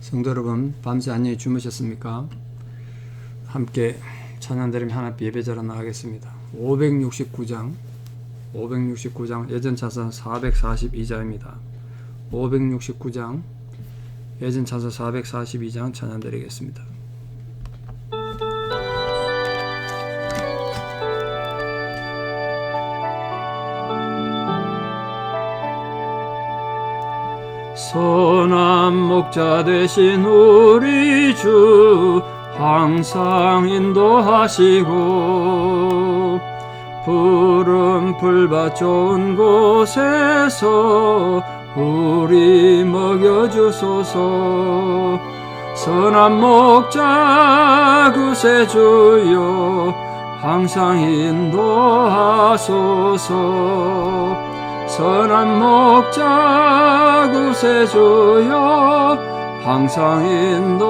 성도 여러분, 밤새 안녕히 주무셨습니까? 함께 찬양드리며 하나님 예배자로 나가겠습니다. 569장 예전 찬송 442자입니다. 569장 예전 찬송 442장 찬양드리겠습니다. 선한 목자 되신 우리 주 항상 인도하시고 푸른 풀밭 좋은 곳에서 우리 먹여주소서. 선한 목자 구세주여 항상 인도하소서. 선한 목자 구세주여 항상 인도하소서.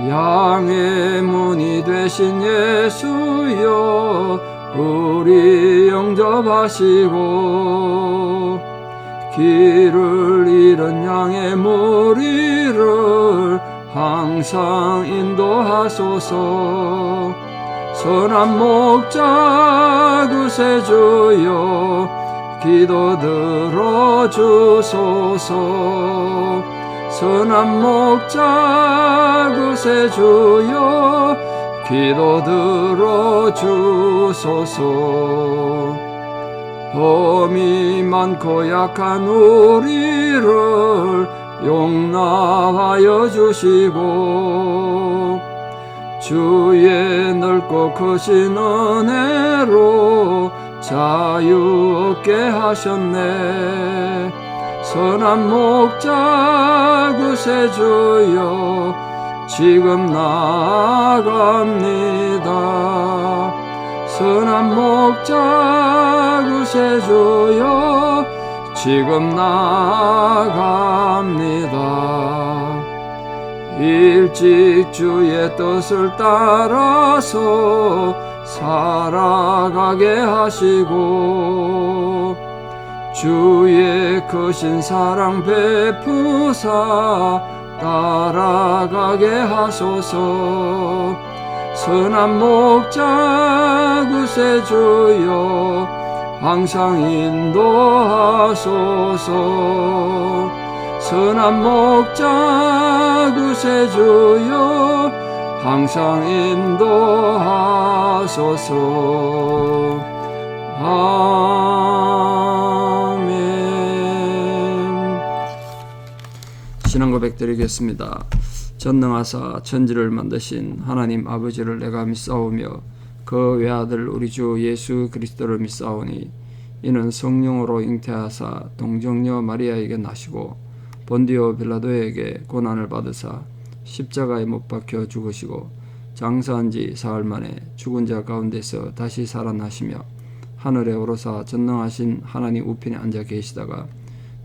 양의 문이 되신 예수여 우리 영접하시고 길을 잃은 양의 무리를 항상 인도하소서. 선한 목자 구세주여 기도 들어주소서. 선한 목자 구세주여 기도 들어주소서. 험이 많고 약한 우리를 용납하여 주시고 주의 넓고 크신 은혜로 자유 얻게 하셨네. 선한 목자 구세주여 지금 나아갑니다. 선한 목자 구세주여 지금 나아갑니다. 일찍 주의 뜻을 따라서 살아가게 하시고 주의 크신 사랑 베푸사 따라가게 하소서. 선한 목자 구세주여 항상 인도하소서. 선한 목자 구세주여 항상 인도하소서. 아멘. 신앙 고백 드리겠습니다. 전능하사 천지를 만드신 하나님 아버지를 내가 믿사오며 그 외아들 우리 주 예수 그리스도를 믿사오니 이는 성령으로 잉태하사 동정녀 마리아에게 나시고 본디오 빌라도에게 고난을 받으사 십자가에 못 박혀 죽으시고 장사한 지 사흘 만에 죽은 자 가운데서 다시 살아나시며 하늘에 오르사 전능하신 하나님 우편에 앉아 계시다가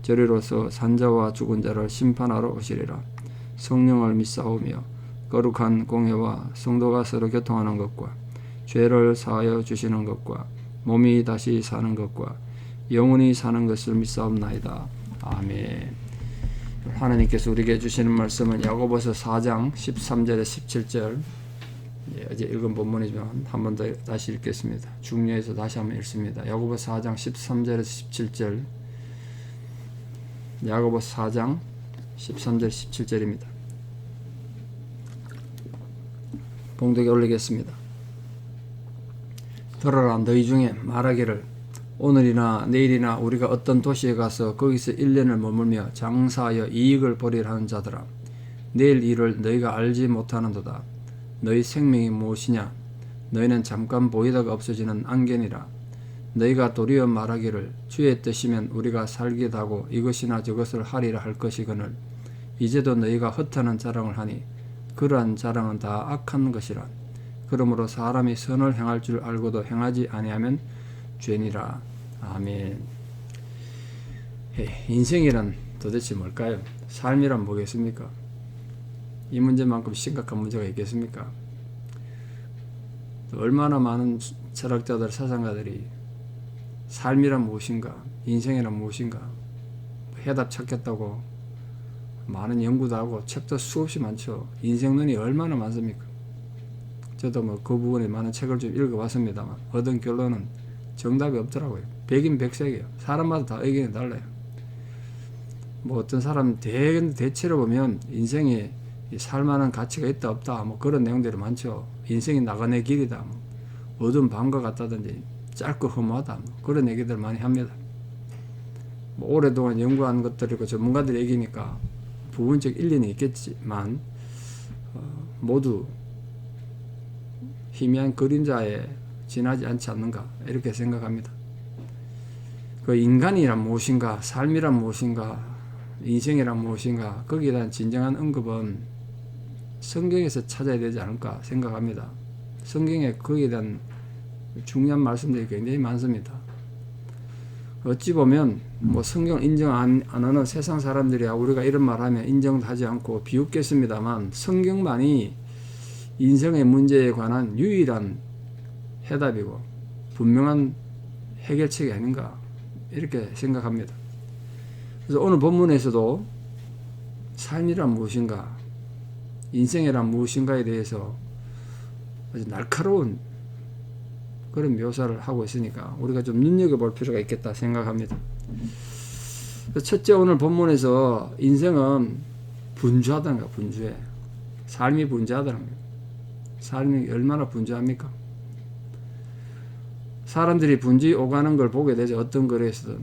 저리로서 산자와 죽은 자를 심판하러 오시리라. 성령을 믿사오며 거룩한 공회와 성도가 서로 교통하는 것과 죄를 사하여 주시는 것과 몸이 다시 사는 것과 영원히 사는 것을 믿사옵나이다. 아멘. 하나님께서 우리에게 주시는 말씀은 야고보서 4장 13절에 17절. 어제 읽은 본문이지만 한 번 더 다시 읽겠습니다. 중요해서 다시 한번 읽습니다. 야고보서 4장 13절에서 17절. 야고보서 4장 13절 17절입니다. 봉독에 올리겠습니다. 들어라, 너희 중에 말하기를 오늘이나 내일이나 우리가 어떤 도시에 가서 거기서 1년을 머물며 장사하여 이익을 보리라 하는 자들아, 내일 일을 너희가 알지 못하는도다. 너희 생명이 무엇이냐? 너희는 잠깐 보이다가 없어지는 안개니라. 너희가 도리어 말하기를 주의 뜻이면 우리가 살기도 하고 이것이나 저것을 하리라 할 것이거늘 이제도 너희가 허탄한 자랑을 하니 그러한 자랑은 다 악한 것이라. 그러므로 사람이 선을 행할 줄 알고도 행하지 아니하면 죄니라. 아멘. 인생이란 도대체 뭘까요? 삶이란 뭐겠습니까? 이 문제만큼 심각한 문제가 있겠습니까? 얼마나 많은 철학자들, 사상가들이 삶이란 무엇인가, 인생이란 무엇인가 해답 찾겠다고 많은 연구도 하고 책도 수없이 많죠. 인생론이 얼마나 많습니까? 저도 뭐 그 부분에 많은 책을 좀 읽어봤습니다만 얻은 결론은 정답이 없더라고요. 백인백색이에요. 사람마다 다 의견이 달라요. 뭐 어떤 사람 대체로 보면 인생에 살만한 가치가 있다 없다 뭐 그런 내용들이 많죠. 인생이 나가네 길이다, 뭐 어두운 밤과 같다든지 짧고 허무하다, 뭐 그런 얘기들 많이 합니다. 뭐 오랫동안 연구한 것들이고 전문가들 얘기니까 부분적 일리는 있겠지만 모두 희미한 그림자에 지나지 않지 않는가 이렇게 생각합니다. 그 인간이란 무엇인가, 삶이란 무엇인가, 인생이란 무엇인가, 거기에 대한 진정한 언급은 성경에서 찾아야 되지 않을까 생각합니다. 성경에 거기에 대한 중요한 말씀들이 굉장히 많습니다. 어찌 보면 뭐 성경을 인정 안 하는 세상 사람들이야 우리가 이런 말하면 인정도 하지 않고 비웃겠습니다만 성경만이 인생의 문제에 관한 유일한 해답이고 분명한 해결책이 아닌가 이렇게 생각합니다. 그래서 오늘 본문에서도 삶이란 무엇인가, 인생이란 무엇인가에 대해서 아주 날카로운 그런 묘사를 하고 있으니까 우리가 좀 눈여겨볼 필요가 있겠다 생각합니다. 첫째, 오늘 본문에서 인생은 분주하다는 거야. 분주해. 삶이 분주하다는 거야. 삶이 얼마나 분주합니까? 사람들이 분주히 오가는 걸 보게 되죠. 어떤 거래에서든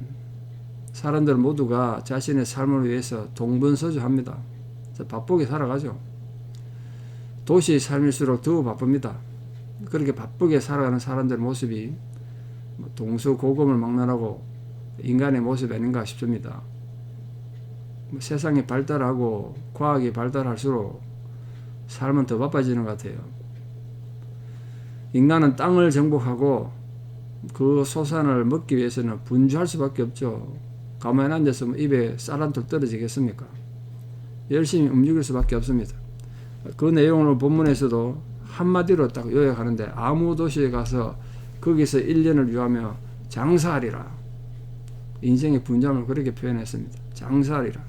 사람들 모두가 자신의 삶을 위해서 동분서주합니다. 바쁘게 살아가죠. 도시 삶일수록 더 바쁩니다. 그렇게 바쁘게 살아가는 사람들 모습이 동서고금을 막론하고 인간의 모습이 아닌가 싶습니다. 세상이 발달하고 과학이 발달할수록 삶은 더 바빠지는 것 같아요. 인간은 땅을 정복하고 그 소산을 먹기 위해서는 분주할 수밖에 없죠. 가만히 앉아서 입에 쌀 한 톨 떨어지겠습니까? 열심히 움직일 수밖에 없습니다. 그 내용을 본문에서도 한마디로 딱 요약하는데 아무 도시에 가서 거기서 1년을 유하며 장사하리라. 인생의 분주함을 그렇게 표현했습니다. 장사하리라.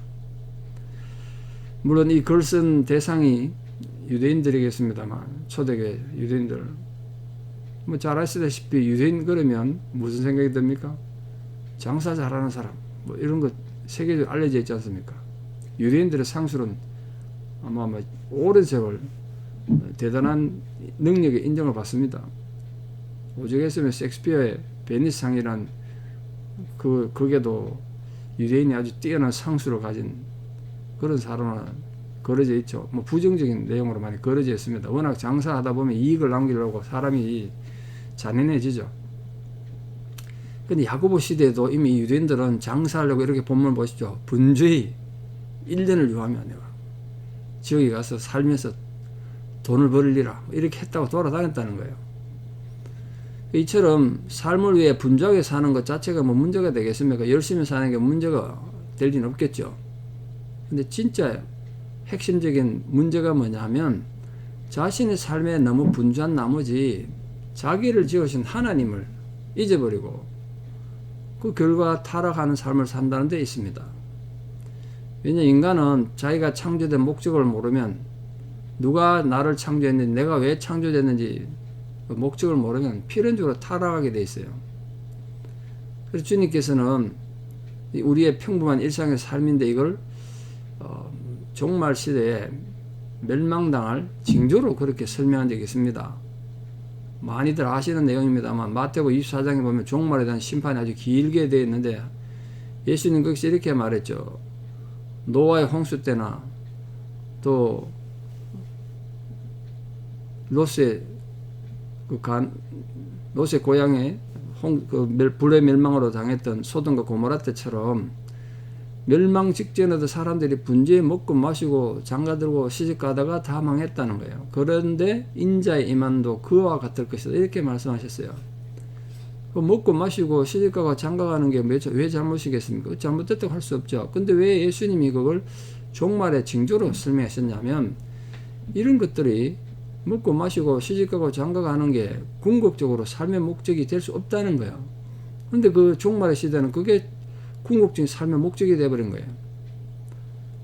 물론 이 글 쓴 대상이 유대인들이겠습니다만 초대교회 유대인들 뭐 잘 아시다시피 유대인 그러면 무슨 생각이 듭니까? 장사 잘하는 사람 뭐 이런 것 세계적으로 알려져 있지 않습니까? 유대인들의 상술은 아마 오랜 세월 대단한 능력의 인정을 받습니다. 오죽했으면 셰익스피어의 베니스상이란 그게도 유대인이 아주 뛰어난 상술을 가진 그런 사람은 거려져 있죠. 뭐 부정적인 내용으로 많이 거려져 있습니다. 워낙 장사하다 보면 이익을 남기려고 사람이 잔인해지죠. 근데 야고보 시대에도 이미 유대인들은 장사하려고 이렇게 본문 보시죠. 분주히 1년을 유하며 내가 지역에 가서 살면서 돈을 벌리라 이렇게 했다고 돌아다녔다는 거예요. 이처럼 삶을 위해 분주하게 사는 것 자체가 뭐 문제가 되겠습니까? 열심히 사는 게 문제가 될 리는 없겠죠. 근데 진짜 핵심적인 문제가 뭐냐면 자신의 삶에 너무 분주한 나머지 자기를 지으신 하나님을 잊어버리고 그 결과 타락하는 삶을 산다는 데 있습니다. 왜냐 인간은 자기가 창조된 목적을 모르면 누가 나를 창조했는지 내가 왜 창조됐는지 그 목적을 모르면 필연적으로 타락하게 돼 있어요. 그래서 주님께서는 우리의 평범한 일상의 삶인데 이걸 종말 시대에 멸망당할 징조로 그렇게 설명한 적이 있습니다. 많이들 아시는 내용입니다만 마태복음 24장에 보면 종말에 대한 심판이 아주 길게 되어 있는데 예수님 거기서 이렇게 말했죠. 노아의 홍수 때나 또 롯의 고향에 불의 멸망으로 당했던 소돔과 고모라 때처럼 멸망 직전에도 사람들이 분주히 먹고 마시고 장가들고 시집가다가 다 망했다는 거예요. 그런데 인자의 임한도 그와 같을 것이다 이렇게 말씀하셨어요. 먹고 마시고 시집가고 장가가는 게 왜 잘못이겠습니까? 잘못됐다고 할 수 없죠. 근데 왜 예수님이 그걸 종말의 징조로 설명하셨냐면 이런 것들이 먹고 마시고 시집가고 장가가는 게 궁극적으로 삶의 목적이 될 수 없다는 거예요. 근데 그 종말의 시대는 그게 궁극적인 삶의 목적이 되어버린 거예요.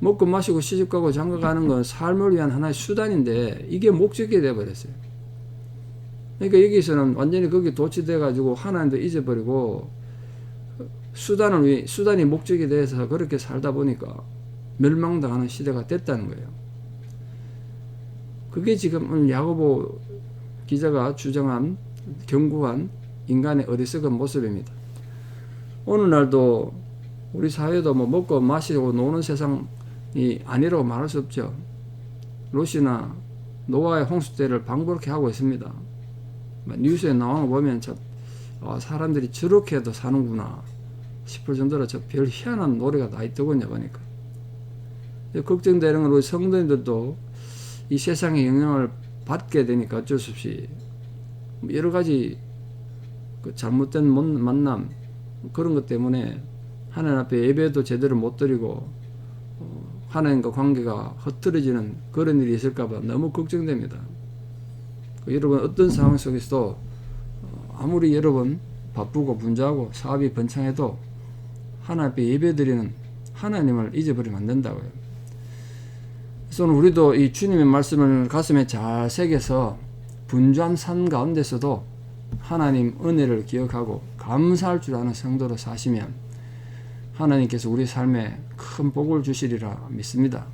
먹고 마시고 시집가고 장가가는 건 삶을 위한 하나의 수단인데 이게 목적이 되어버렸어요. 그러니까 여기서는 완전히 거기 도취돼 가지고 하나님도 잊어버리고 수단이 목적이 돼서 그렇게 살다 보니까 멸망당하는 시대가 됐다는 거예요. 그게 지금 오늘 야고보 기자가 주장한 경고한 인간의 어리석은 모습입니다. 오늘날도 우리 사회도 뭐 먹고 마시고 노는 세상이 아니라고 말할 수 없죠. 롯이나 노아의 홍수 때를 방불케 하고 있습니다. 뉴스에 나오는 거 보면 참 사람들이 저렇게도 사는구나 싶을 정도로 저 별 희한한 노래가 나 있더군요. 보니까 걱정되는 건 우리 성도님들도 이 세상의 영향을 받게 되니까 어쩔 수 없이 여러 가지 그 잘못된 만남 그런 것 때문에 하나님 앞에 예배도 제대로 못 드리고 하나님과 관계가 흐트러지는 그런 일이 있을까봐 너무 걱정됩니다. 여러분 어떤 상황 속에서도 아무리 여러분 바쁘고 분주하고 사업이 번창해도 하나님 앞에 예배드리는 하나님을 잊어버리면 안 된다고요. 그래서 우리도 이 주님의 말씀을 가슴에 잘 새겨서 분주한 삶 가운데서도 하나님 은혜를 기억하고 감사할 줄 아는 성도로 사시면 하나님께서 우리 삶에 큰 복을 주시리라 믿습니다.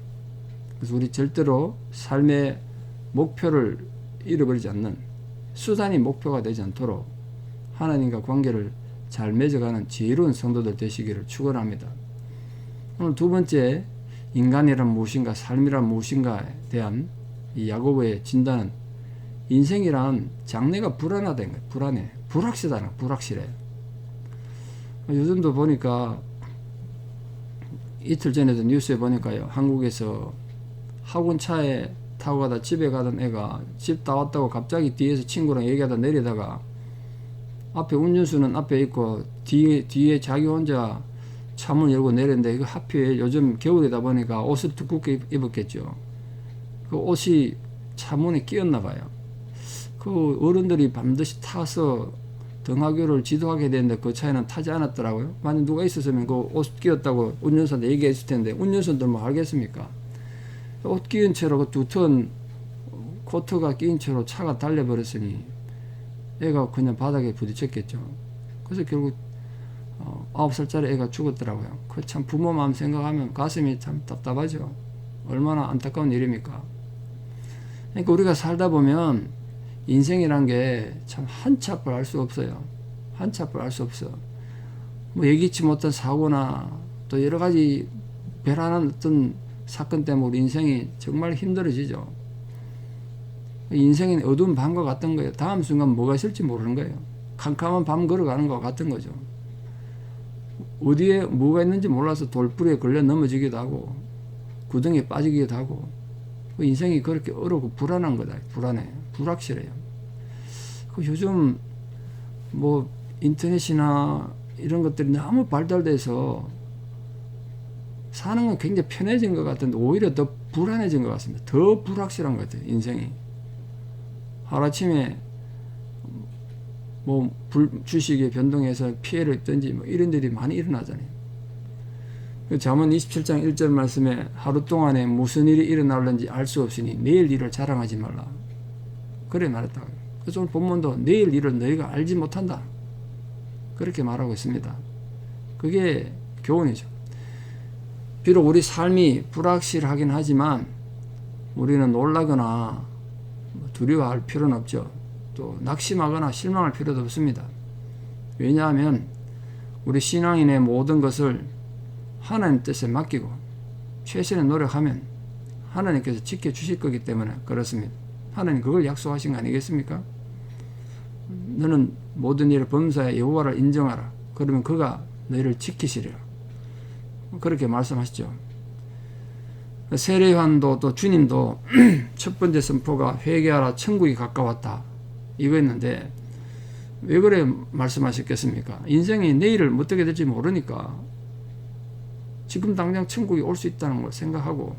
그래서 우리 절대로 삶의 목표를 잃어버리지 않는, 수단이 목표가 되지 않도록 하나님과 관계를 잘 맺어가는 지혜로운 성도들 되시기를 축원합니다. 오늘 두 번째, 인간이란 무엇인가, 삶이란 무엇인가에 대한 이 야고보의 진단은 인생이란 장래가 불안하다는 거예요. 불안해. 불확실해. 요즘도 보니까 이틀 전에도 뉴스에 보니까요, 한국에서 학원차에 타고 가다 집에 가던 애가 집 다 왔다고 갑자기 뒤에서 친구랑 얘기하다 내리다가 앞에 운전수는 앞에 있고 뒤에 자기 혼자 차문 열고 내렸는데, 이거 하필 요즘 겨울이다 보니까 옷을 두껍게 입었겠죠. 그 옷이 차문에 끼었나 봐요. 그 어른들이 반드시 타서 등하교를 지도하게 되는데 그 차에는 타지 않았더라고요. 만약 누가 있었으면 그 옷 끼었다고 운전수한테 얘기했을 텐데, 운전수들 뭐 알겠습니까? 옷 끼운 채로 그 두터운 코트가 끼인 채로 차가 달려버렸으니 애가 그냥 바닥에 부딪혔겠죠. 그래서 결국 9살짜리 애가 죽었더라고요. 그 참 부모 마음 생각하면 가슴이 참 답답하죠. 얼마나 안타까운 일입니까? 그러니까 우리가 살다 보면 인생이란 게 참 한치 앞을 알 수 없어요. 한치 앞을 알 수 없어. 뭐 예기치 못한 사고나 또 여러 가지 별안한 어떤 사건 때문에 우리 인생이 정말 힘들어지죠. 인생은 어두운 밤과 같은 거예요. 다음 순간 뭐가 있을지 모르는 거예요. 캄캄한 밤 걸어가는 것 같은 거죠. 어디에 뭐가 있는지 몰라서 돌부리에 걸려 넘어지기도 하고 구덩이에 빠지기도 하고, 인생이 그렇게 어렵고 불안한 거다. 불안해. 불확실해요. 요즘 뭐 인터넷이나 이런 것들이 너무 발달돼서 사는 건 굉장히 편해진 것 같은데 오히려 더 불안해진 것 같습니다. 더 불확실한 것 같아요. 인생이 하루아침에 뭐 주식이 변동해서 피해를 입든지 뭐 이런 일이 많이 일어나잖아요. 잠언 27장 1절 말씀에 하루 동안에 무슨 일이 일어날는지 알 수 없으니 내일 일을 자랑하지 말라, 그래 말했다고. 그래서 오늘 본문도 내일 일을 너희가 알지 못한다, 그렇게 말하고 있습니다. 그게 교훈이죠. 비록 우리 삶이 불확실하긴 하지만 우리는 놀라거나 두려워할 필요는 없죠. 또 낙심하거나 실망할 필요도 없습니다. 왜냐하면 우리 신앙인의 모든 것을 하나님 뜻에 맡기고 최선의 노력하면 하나님께서 지켜주실 거기 때문에 그렇습니다. 하나님 그걸 약속하신 거 아니겠습니까? 너는 모든 일을 범사에 여호와를 인정하라. 그러면 그가 너희를 지키시리라. 그렇게 말씀하시죠. 세례 요한도 또 주님도 첫 번째 선포가 회개하라, 천국이 가까웠다, 이거였는데 왜 그래 말씀하셨겠습니까? 인생이 내일을 어떻게 될지 모르니까 지금 당장 천국이 올 수 있다는 걸 생각하고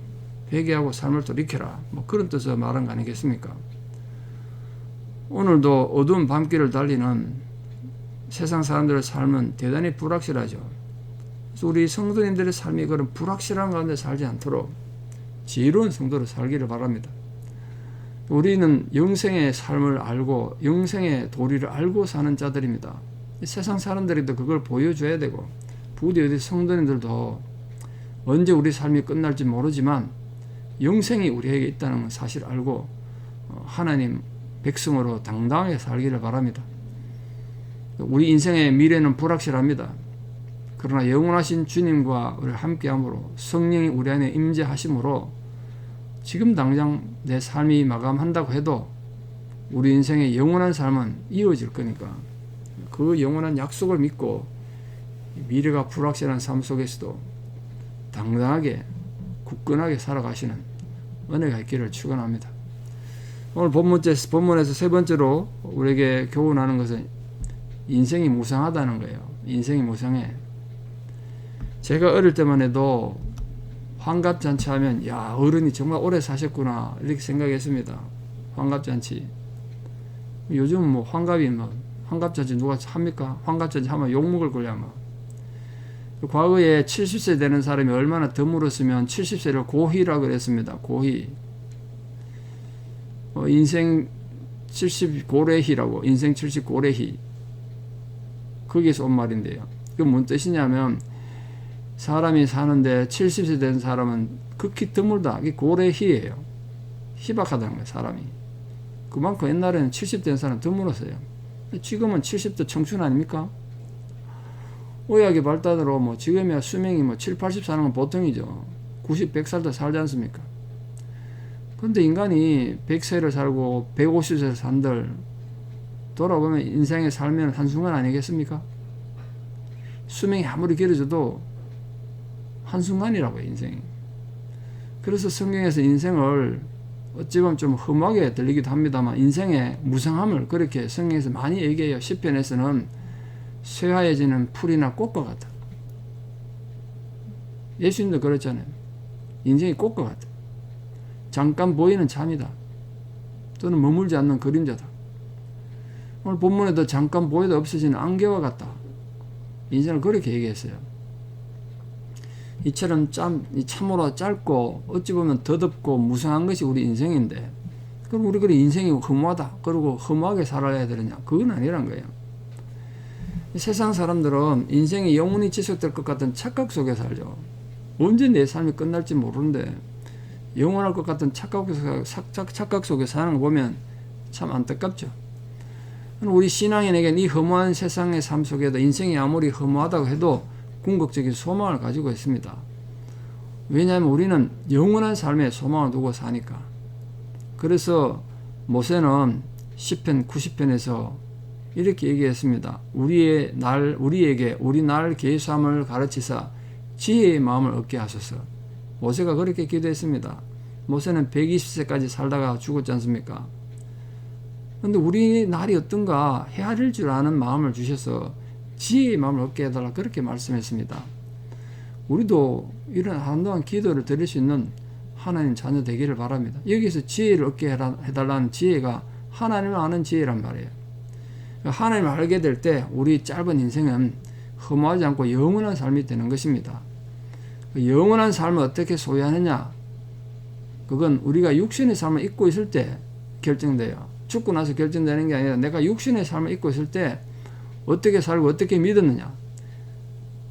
회개하고 삶을 돌이켜라, 뭐 그런 뜻으로 말한 거 아니겠습니까? 오늘도 어두운 밤길을 달리는 세상 사람들의 삶은 대단히 불확실하죠. 그래서 우리 성도님들의 삶이 그런 불확실한 가운데 살지 않도록 지혜로운 성도로 살기를 바랍니다. 우리는 영생의 삶을 알고 영생의 도리를 알고 사는 자들입니다. 세상 사람들에도 그걸 보여줘야 되고, 부디 어디 성도님들도 언제 우리 삶이 끝날지 모르지만 영생이 우리에게 있다는 사실을 알고 하나님 백성으로 당당하게 살기를 바랍니다. 우리 인생의 미래는 불확실합니다. 그러나 영원하신 주님과 우리를 함께함으로 성령이 우리 안에 임재하심으로 지금 당장 내 삶이 마감한다고 해도 우리 인생의 영원한 삶은 이어질 거니까 그 영원한 약속을 믿고 미래가 불확실한 삶 속에서도 당당하게 굳건하게 살아가시는 은혜가 있기를 축원합니다. 오늘 본문에서 세 번째로 우리에게 교훈하는 것은 인생이 무상하다는 거예요. 인생이 무상해. 제가 어릴 때만 해도 환갑잔치 하면 야, 어른이 정말 오래 사셨구나 이렇게 생각했습니다. 환갑잔치. 요즘은 뭐 환갑잔치 누가 합니까? 환갑잔치 하면 욕먹을 걸요 아마. 과거에 70세 되는 사람이 얼마나 드물었으면 70세를 고희라고 그랬습니다. 고희. 인생 70 고래희라고, 인생 70 고래희. 거기에서 온 말인데요. 그게 뭔 뜻이냐면 사람이 사는데 70세 된 사람은 극히 드물다. 이게 고래희예요. 희박하다는 거예요, 사람이. 그만큼 옛날에는 70 된 사람 드물었어요. 지금은 70도 청춘 아닙니까? 의학의 발달으로 뭐 지금이야 수명이 뭐 7, 80 사는 건 보통이죠. 90, 100살도 살지 않습니까? 근데 인간이 100세를 살고 150세를 산들 돌아보면 인생의 삶에는 한순간 아니겠습니까? 수명이 아무리 길어져도 한순간이라고요, 인생이. 그래서 성경에서 인생을 어찌 보면 좀 험하게 들리기도 합니다만 인생의 무상함을 그렇게 성경에서 많이 얘기해요. 시편에서는 쇠하얘지는 풀이나 꽃과 같다. 예수님도 그랬잖아요. 인생이 꽃과 같다. 잠깐 보이는 잠이다. 또는 머물지 않는 그림자다. 오늘 본문에도 잠깐 보여도 없어지는 안개와 같다. 인생을 그렇게 얘기했어요. 이처럼 참으로 짧고 어찌 보면 더덥고 무상한 것이 우리 인생인데 그럼 우리 그래 인생이 허무하다. 그리고 허무하게 살아야 되느냐. 그건 아니란 거예요. 세상 사람들은 인생이 영원히 지속될 것 같은 착각 속에 살죠. 언제 내 삶이 끝날지 모르는데 영원할 것 같은 착각 속에 사는 거 보면 참 안타깝죠. 우리 신앙인에게는 이 허무한 세상의 삶 속에도 인생이 아무리 허무하다고 해도 궁극적인 소망을 가지고 있습니다. 왜냐하면 우리는 영원한 삶에 소망을 두고 사니까. 그래서 모세는 시편 90편에서 이렇게 얘기했습니다. 우리에게 우리 날 계수함을 가르치사 지혜의 마음을 얻게 하소서. 모세가 그렇게 기도했습니다. 모세는 120세까지 살다가 죽었지 않습니까? 근데 우리 날이 어떤가 헤아릴 줄 아는 마음을 주셔서 지혜의 마음을 얻게 해달라 그렇게 말씀했습니다. 우리도 이런 한동안 기도를 드릴 수 있는 하나님 자녀 되기를 바랍니다. 여기서 지혜를 얻게 해달라는 지혜가 하나님을 아는 지혜란 말이에요. 하나님을 알게 될 때 우리 짧은 인생은 허무하지 않고 영원한 삶이 되는 것입니다. 영원한 삶을 어떻게 소유하느냐, 그건 우리가 육신의 삶을 잊고 있을 때 결정돼요. 죽고 나서 결정되는 게 아니라 내가 육신의 삶을 잊고 있을 때 어떻게 살고 어떻게 믿었느냐,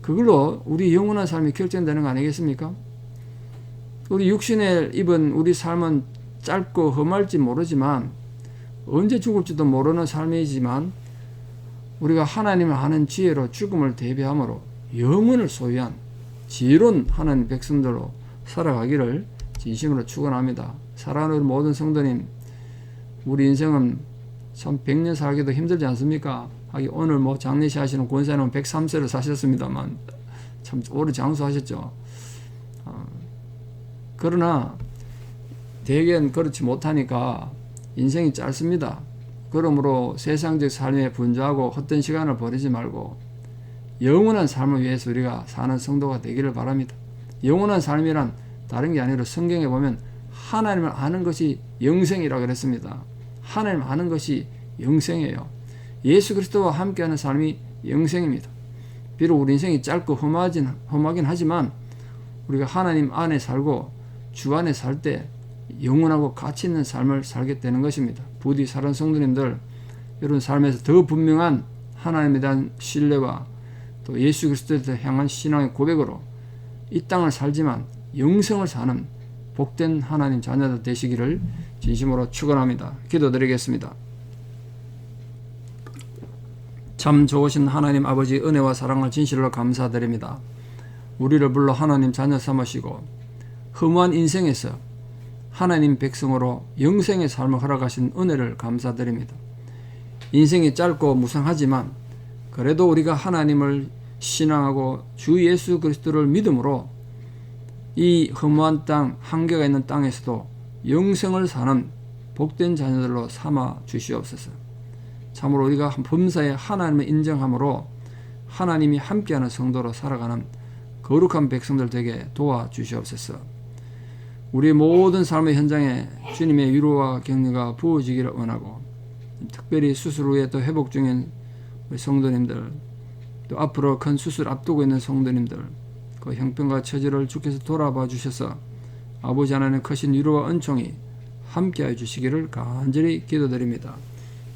그걸로 우리 영원한 삶이 결정되는 거 아니겠습니까? 우리 육신에 입은 우리 삶은 짧고 험할지 모르지만 언제 죽을지도 모르는 삶이지만 우리가 하나님을 아는 지혜로 죽음을 대비함으로 영혼을 소유한 지혜로운 하나님 백성들로 살아가기를 진심으로 축원합니다. 사랑하는 모든 성도님, 우리 인생은 참 100년 살기도 힘들지 않습니까? 오늘 뭐 장례식 하시는 권사님은 103세를 사셨습니다만 참 오래 장수하셨죠. 그러나 대개는 그렇지 못하니까 인생이 짧습니다. 그러므로 세상적 삶에 분주하고 헛된 시간을 보내지 말고 영원한 삶을 위해서 우리가 사는 성도가 되기를 바랍니다. 영원한 삶이란 다른 게 아니라 성경에 보면 하나님을 아는 것이 영생이라고 그랬습니다. 하나님을 아는 것이 영생이에요. 예수 그리스도와 함께하는 삶이 영생입니다. 비록 우리 인생이 짧고 험하긴 하지만 우리가 하나님 안에 살고 주 안에 살 때 영원하고 가치 있는 삶을 살게 되는 것입니다. 부디 사랑하는 성도님들, 여러분 삶에서 더 분명한 하나님에 대한 신뢰와 또 예수 그리스도에 향한 신앙의 고백으로 이 땅을 살지만 영생을 사는 복된 하나님 자녀들 되시기를 진심으로 축원합니다. 기도드리겠습니다. 참 좋으신 하나님 아버지 은혜와 사랑을 진실로 감사드립니다. 우리를 불러 하나님 자녀 삼으시고 허무한 인생에서 하나님 백성으로 영생의 삶을 허락하신 은혜를 감사드립니다. 인생이 짧고 무상하지만 그래도 우리가 하나님을 신앙하고 주 예수 그리스도를 믿음으로 이 허무한 땅, 한계가 있는 땅에서도 영생을 사는 복된 자녀들로 삼아 주시옵소서. 참으로 우리가 범사에 하나님을 인정함으로 하나님이 함께하는 성도로 살아가는 거룩한 백성들 되게 도와주시옵소서. 우리 모든 삶의 현장에 주님의 위로와 격려가 부어지기를 원하고, 특별히 수술 후에 또 회복 중인 우리 성도님들, 또 앞으로 큰 수술 앞두고 있는 성도님들, 그 형편과 처지를 주께서 돌아봐 주셔서 아버지 하나님의 크신 위로와 은총이 함께하여 주시기를 간절히 기도드립니다.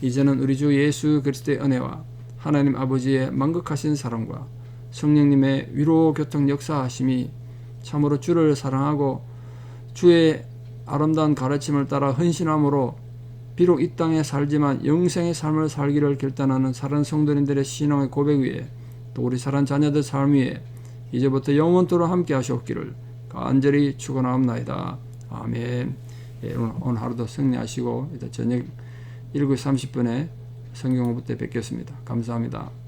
이제는 우리 주 예수 그리스도의 은혜와 하나님 아버지의 만극하신 사랑과 성령님의 위로 교통 역사하심이 참으로 주를 사랑하고 주의 아름다운 가르침을 따라 헌신함으로 비록 이 땅에 살지만 영생의 삶을 살기를 결단하는 사랑하는 성도님들의 신앙의 고백 위에 또 우리 사랑하는 자녀들 삶 위에 이제부터 영원토록 함께 하시옵기를 간절히 축원하옵나이다. 아멘. 예, 오늘 하루도 승리하시고 이제 저녁 7시 30분에 성경 공부 때 뵙겠습니다. 감사합니다.